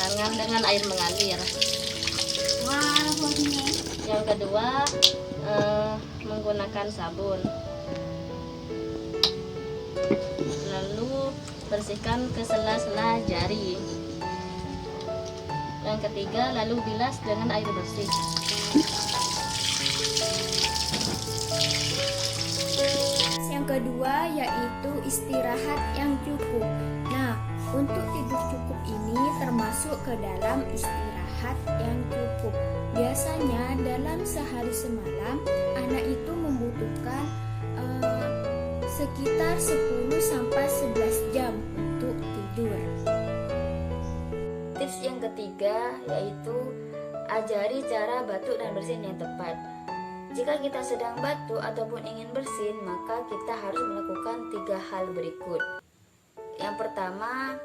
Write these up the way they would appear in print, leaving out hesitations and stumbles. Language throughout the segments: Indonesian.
tangan dengan air mengalir. Yang kedua, menggunakan sabun. Lalu bersihkan ke sela-sela jari. Yang ketiga, lalu bilas dengan air bersih. Yang kedua yaitu istirahat yang cukup. Nah, untuk tidur cukup ini termasuk ke dalam istirahat yang cukup. Biasanya dalam sehari semalam anak itu membutuhkan sekitar 10-11 jam untuk tidur. Tips yang ketiga yaitu ajari cara batuk dan bersin yang tepat. Jika kita sedang batuk ataupun ingin bersin, maka kita harus melakukan 3 hal berikut. Yang pertama,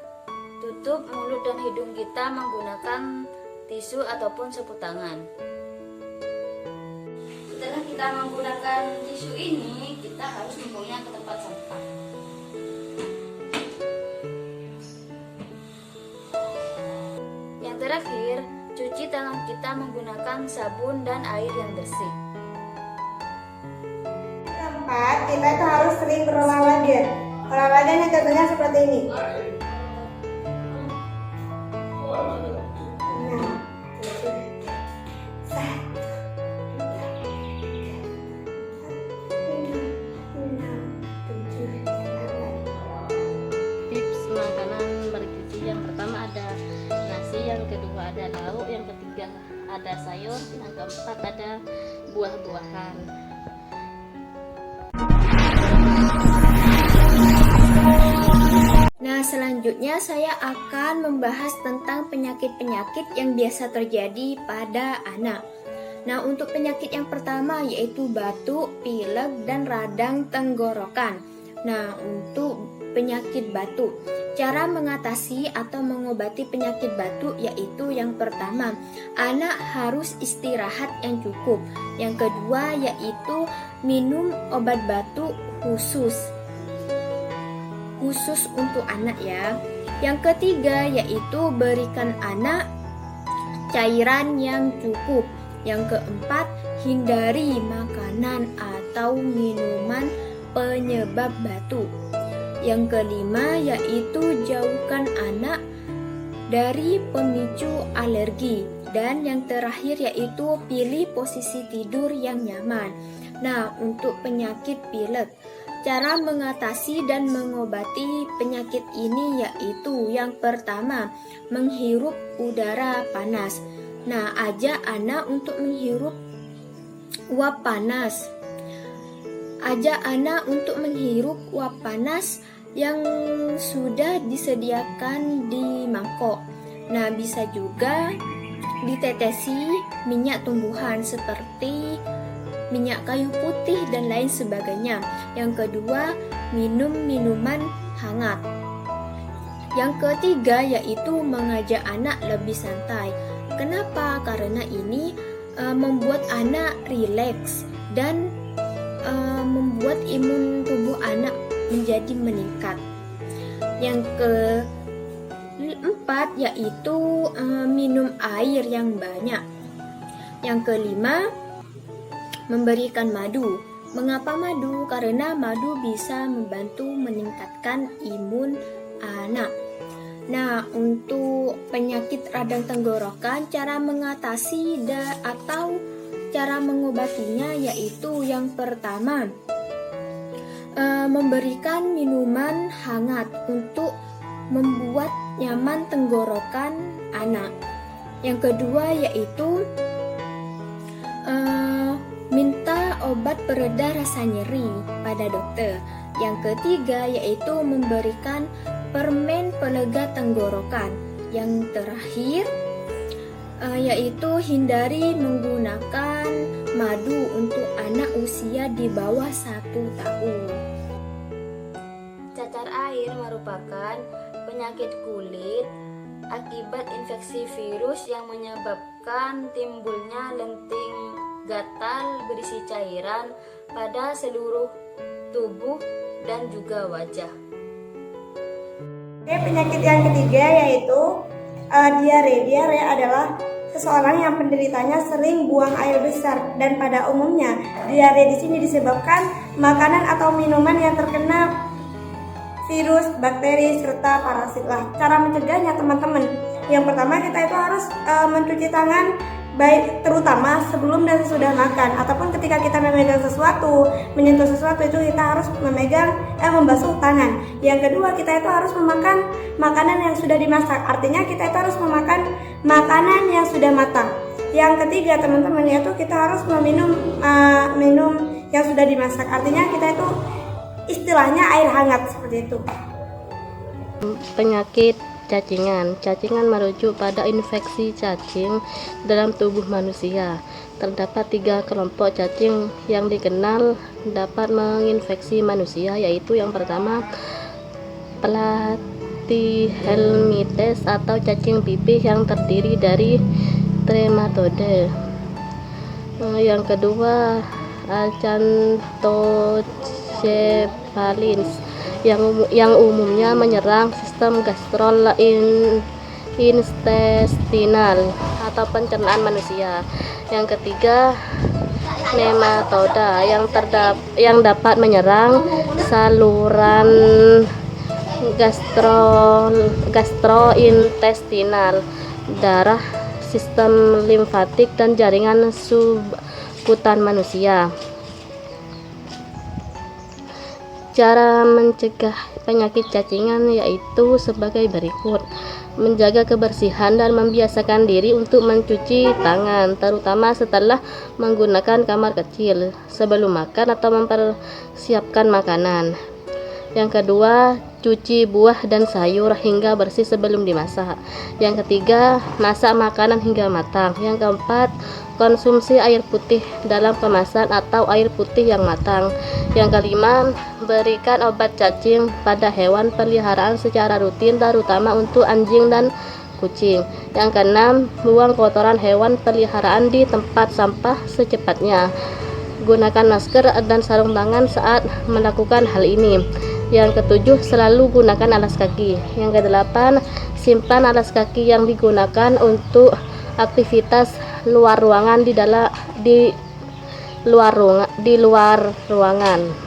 tutup mulut dan hidung kita menggunakan tisu ataupun sapu tangan. Setelah kita menggunakan tisu ini, kita harus membuangnya ke tempat sampah. Yang terakhir, cuci tangan kita menggunakan sabun dan air yang bersih. Keempat, kita itu harus sering berolahraga. Olahraga yang contohnya seperti ini. Tips makanan bergizi yang pertama ada nasi, yang kedua ada lauk, yang ketiga ada sayur, yang keempat ada buah-buahan. Nah, selanjutnya saya akan membahas tentang penyakit-penyakit yang biasa terjadi pada anak. Nah, untuk penyakit yang pertama yaitu batuk, pilek, dan radang tenggorokan. Nah, untuk penyakit batuk, cara mengatasi atau mengobati penyakit batuk yaitu yang pertama, anak harus istirahat yang cukup. Yang kedua yaitu minum obat batuk khusus untuk anak ya. Yang ketiga yaitu berikan anak cairan yang cukup. Yang keempat, hindari makanan atau minuman penyebab batuk. Yang kelima yaitu jauhkan anak dari pemicu alergi. Dan yang terakhir yaitu pilih posisi tidur yang nyaman. Nah, untuk penyakit pilek, cara mengatasi dan mengobati penyakit ini yaitu yang pertama, menghirup udara panas. Nah, ajak anak untuk menghirup uap panas. Ajak anak untuk menghirup uap panas yang sudah disediakan di mangkok. Nah, bisa juga ditetesi minyak tumbuhan seperti minyak kayu putih dan lain sebagainya. Yang kedua, minum minuman hangat. Yang ketiga yaitu mengajak anak lebih santai. Kenapa? Karena ini membuat anak rileks dan membuat imun tubuh anak menjadi meningkat. Yang keempat yaitu minum air yang banyak. Yang kelima, memberikan madu. Mengapa madu? Karena madu bisa membantu meningkatkan imun anak. Nah, untuk penyakit radang tenggorokan, cara mengatasi atau cara mengobatinya yaitu yang pertama, memberikan minuman hangat untuk membuat nyaman tenggorokan anak. Yang kedua yaitu minta obat pereda rasa nyeri pada dokter. Yang ketiga yaitu memberikan permen pelega tenggorokan. Yang terakhir yaitu hindari menggunakan madu untuk anak usia di bawah 1 tahun. Cacar air merupakan penyakit kulit akibat infeksi virus yang menyebabkan timbulnya lenting gatal berisi cairan pada seluruh tubuh dan juga wajah. Oke, penyakit yang ketiga yaitu diare. Diare adalah seseorang yang penderitanya sering buang air besar, dan pada umumnya diare di sini disebabkan makanan atau minuman yang terkena virus, bakteri, serta parasit lah. Cara mencegahnya teman-teman, yang pertama kita itu harus mencuci tangan baik terutama sebelum dan sesudah makan, ataupun ketika kita memegang sesuatu, menyentuh sesuatu itu kita harus membasuh tangan. Yang kedua, kita itu harus memakan makanan yang sudah dimasak, artinya kita itu harus memakan makanan yang sudah matang. Yang ketiga teman-teman, yaitu kita harus minum yang sudah dimasak, artinya kita itu istilahnya air hangat seperti itu. Penyakit cacingan. Cacingan merujuk pada infeksi cacing dalam tubuh manusia. Terdapat 3 kelompok cacing yang dikenal dapat menginfeksi manusia, yaitu yang pertama Platyhelminthes atau cacing pipih yang terdiri dari trematode. Yang kedua Acanthocephalins yang umumnya menyerang sistem gastrointestinal atau pencernaan manusia. Yang ketiga nematoda yang dapat menyerang saluran gastrointestinal, darah, sistem limfatik, dan jaringan subkutan manusia. Cara mencegah penyakit cacingan yaitu sebagai berikut: menjaga kebersihan dan membiasakan diri untuk mencuci tangan, terutama setelah menggunakan kamar kecil, sebelum makan atau mempersiapkan makanan. Yang kedua, cuci buah dan sayur hingga bersih sebelum dimasak. Yang ketiga, masak makanan hingga matang. Yang keempat, konsumsi air putih dalam kemasan atau air putih yang matang. Yang kelima, berikan obat cacing pada hewan peliharaan secara rutin, terutama untuk anjing dan kucing. Yang keenam, buang kotoran hewan peliharaan di tempat sampah secepatnya. Gunakan masker dan sarung tangan saat melakukan hal ini. Yang ketujuh, selalu gunakan alas kaki. Yang kedelapan, simpan alas kaki yang digunakan untuk aktivitas luar ruangan di luar ruangan.